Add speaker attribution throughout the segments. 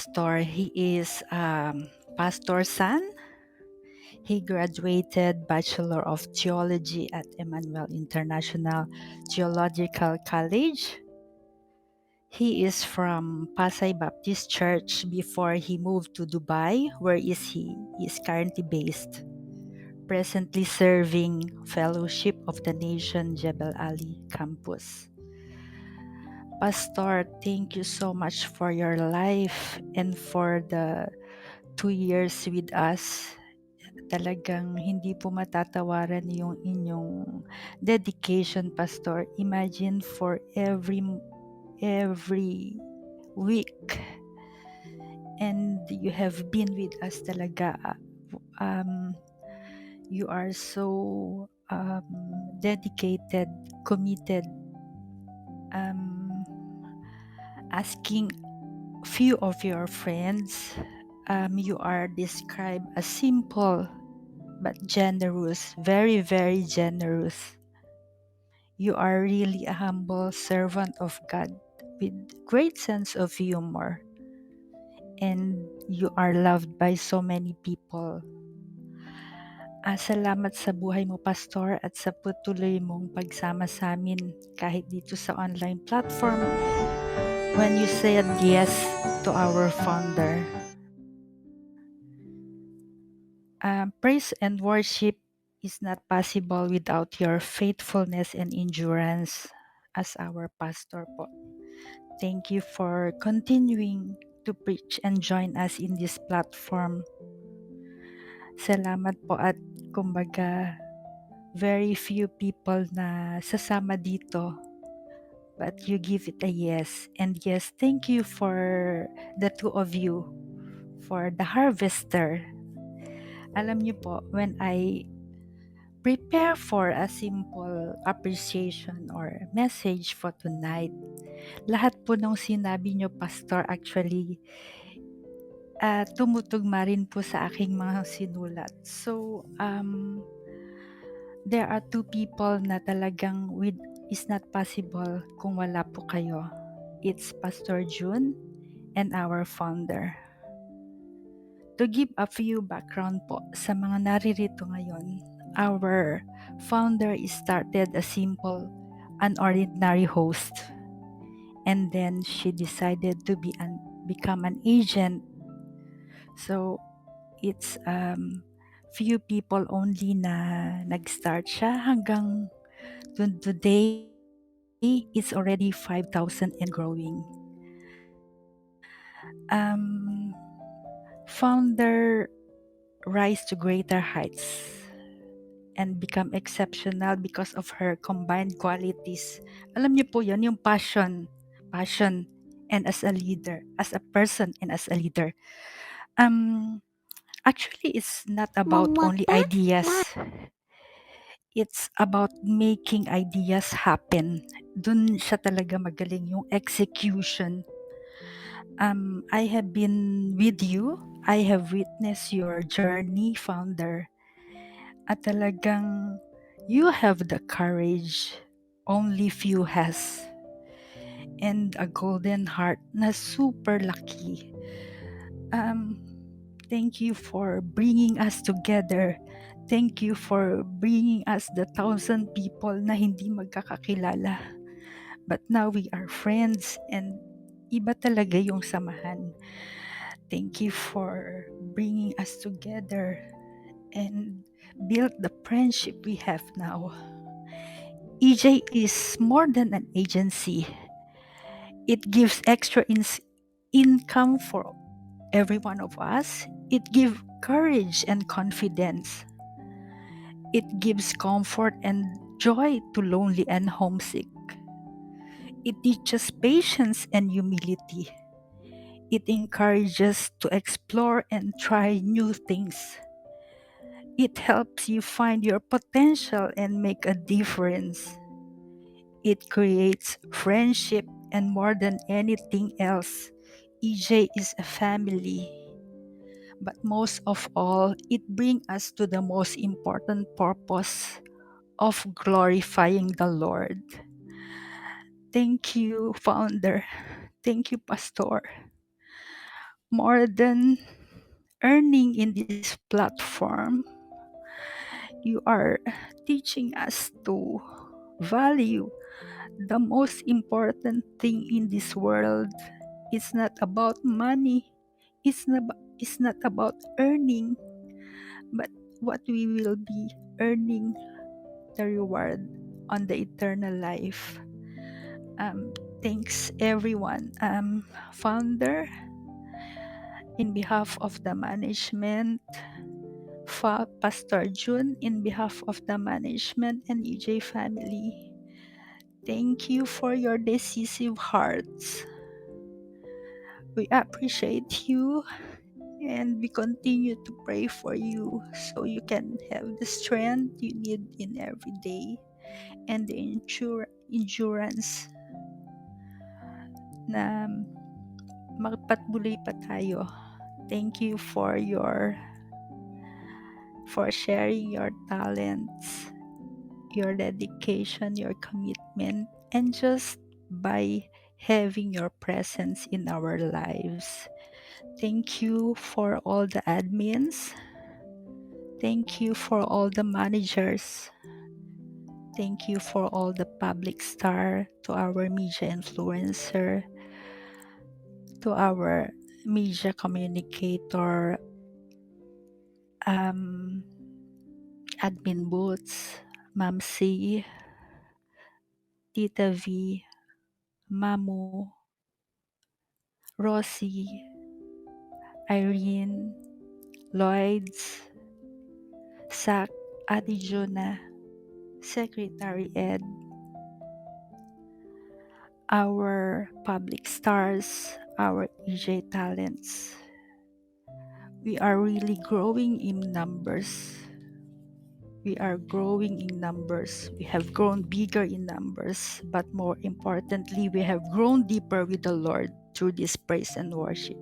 Speaker 1: pastor. He is Pastor San. He graduated Bachelor of Theology at Emmanuel International Theological College. He is from Pasay Baptist Church before he moved to Dubai, where he is currently based, presently serving Fellowship of the Nation Jebel Ali campus. Pastor, thank you so much for your life and for the 2 years with us. Talagang hindi po matatawaran yung inyong dedication, Pastor. Imagine for every week and you have been with us talaga. You are so dedicated, committed, asking few of your friends. You are described as simple but generous, very, very generous. You are really a humble servant of God with great sense of humor, and you are loved by so many people. Salamat sa buhay mo, Pastor, at sa patuloy mong pagsama sa amin kahit dito sa online platform when you said yes to our founder. Praise and worship is not possible without your faithfulness and endurance as our pastor po. Thank you for continuing to preach and join us in this platform. Salamat po at kumbaga very few people na sasama dito, but you give it a yes. And yes, thank you for the two of you, for the harvester. Alam niyo po, when I prepare for a simple appreciation or message for tonight, lahat po ng sinabi niyo, Pastor, actually tumutugma rin po sa aking mga sinulat. So, there are two people na talagang is not possible kung wala po kayo. It's Pastor June and our founder. To give a few background po sa mga naririto ngayon, our founder started a simple, unordinary host. And then she decided to become an agent. So it's few people only na nag-start siya hanggang today it's already 5,000 and growing. Founder rise to greater heights and become exceptional because of her combined qualities. Alam niyo po yun, yung passion, and as a leader, as a person and as a leader. Actually, it's not about only ideas. It's about making ideas happen. Dun siya talaga magaling, yung execution. I have been with you. I have witnessed your journey, founder. At talagang you have the courage only few has. And a golden heart na super lucky. Thank you for bringing us together. Thank you for bringing us the 1,000 people na hindi magkakakilala. But now we are friends and iba talaga yung samahan. Thank you for bringing us together and build the friendship we have now. EJ is more than an agency. It gives extra income for every one of us. It gives courage and confidence. It gives comfort and joy to lonely and homesick. It teaches patience and humility. It encourages to explore and try new things. It helps you find your potential and make a difference. It creates friendship, and more than anything else, EJ is a family. But most of all, it brings us to the most important purpose of glorifying the Lord. Thank you, founder. Thank you, pastor. more than earning in this platform, you are teaching us to value the most important thing in this world. It's not about money. It's not about earning, but what we will be earning the reward on the eternal life. Thanks everyone. Founder, in behalf of the management, Pastor June, in behalf of the management and EJ family, thank you for your decisive hearts. We appreciate you and we continue to pray for you so you can have the strength you need in every day and the endurance na magpatuloy pa tayo. Thank you for sharing your talents, your dedication, your commitment, and just by having your presence in our lives. Thank you for all the admins. Thank you for all the managers. Thank you for all the public star, to our media influencer, to our media communicator, admin boots, Ma'am C, Tita V, Mamu, Rosie, Irene, Lloyds, Sak, Ate Juna, Secretary Ed, our public stars, our EJ talents. We are really growing in numbers. We are growing in numbers. We have grown bigger in numbers, but more importantly, we have grown deeper with the Lord through this praise and worship.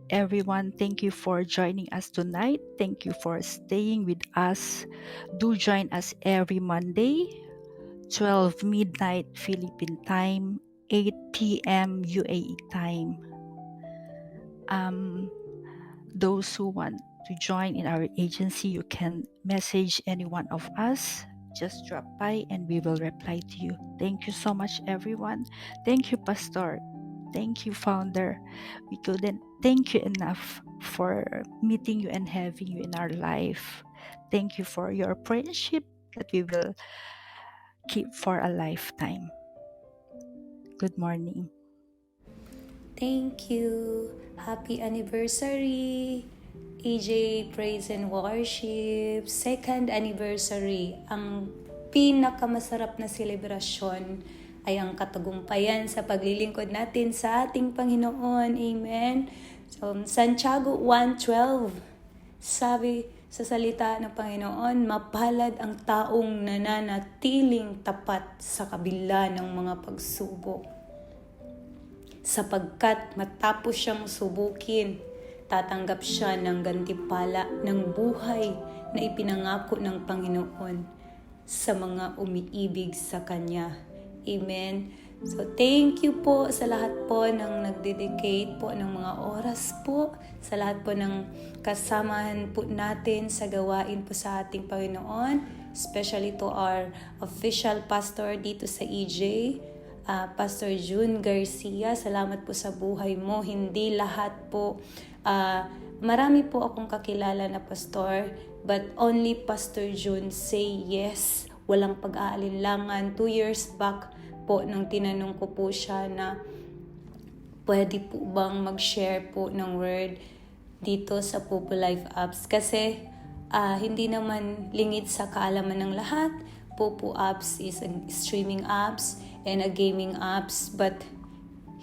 Speaker 1: Everyone, thank you for joining us tonight. Thank you for staying with us. Do join us every Monday, 12 midnight Philippine time, 8 p.m. UAE time. Those who want to join in our agency, you can message any one of us. Just drop by and we will reply to you. Thank you so much, everyone. Thank you, Pastor. Thank you, Founder. We couldn't thank you enough for meeting you and having you in our life. Thank you for your friendship that we will keep for a lifetime. Good morning.
Speaker 2: Thank you. Happy anniversary. EJ Praise and Worship. Second anniversary. Ang pinakamasarap na selebrasyon ay ang katagumpayan sa paglilingkod natin sa ating Panginoon. Amen. So, Santiago 1:12. Sabi sa salita ng Panginoon, mapalad ang taong nananatiling tapat sa kabila ng mga pagsubok. Sapagkat matapos siyang subukin, tatanggap siya ng gantimpala ng buhay na ipinangako ng Panginoon sa mga umiibig sa Kanya. Amen. So thank you po sa lahat po ng nagdedicate po ng mga oras po, sa lahat po ng kasamahan po natin sa gawain po sa ating Panginoon, especially to our official pastor dito sa EJ, Pastor June Garcia. Salamat po sa buhay mo. Hindi lahat po, marami po akong kakilala na pastor, but only Pastor June say yes. Walang pag-aalinlangan. 2 years back po nang tinanong ko po siya na pwede po bang mag-share po ng word dito sa Popo Life Apps. Kasi hindi naman lingid sa kaalaman ng lahat. Popo Apps is a streaming apps and a gaming apps, but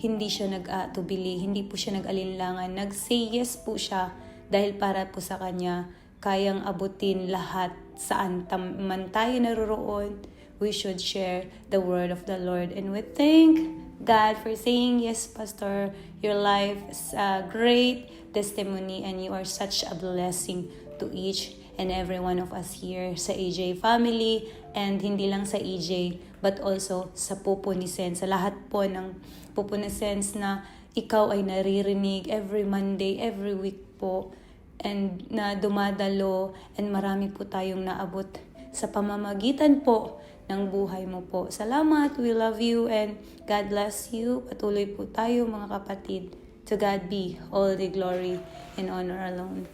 Speaker 2: hindi siya nag-atubili, hindi po siya nag-alinlangan. Nag-say yes po siya dahil para po sa kanya kayang abutin lahat saan man tayo naroroon. We should share the word of the Lord. And we thank God for saying yes, Pastor. Your life is a great testimony and you are such a blessing to each and every one of us here sa EJ family, and hindi lang sa EJ but also sa Popo ni Sen, sa lahat po ng Popo ni Sen na ikaw ay naririnig every Monday, every week po, and na dumadalo, and marami po tayong naabot sa pamamagitan po ng buhay mo po. Salamat, we love you, and God bless you. Patuloy po tayo mga kapatid. To God be all the glory and honor alone.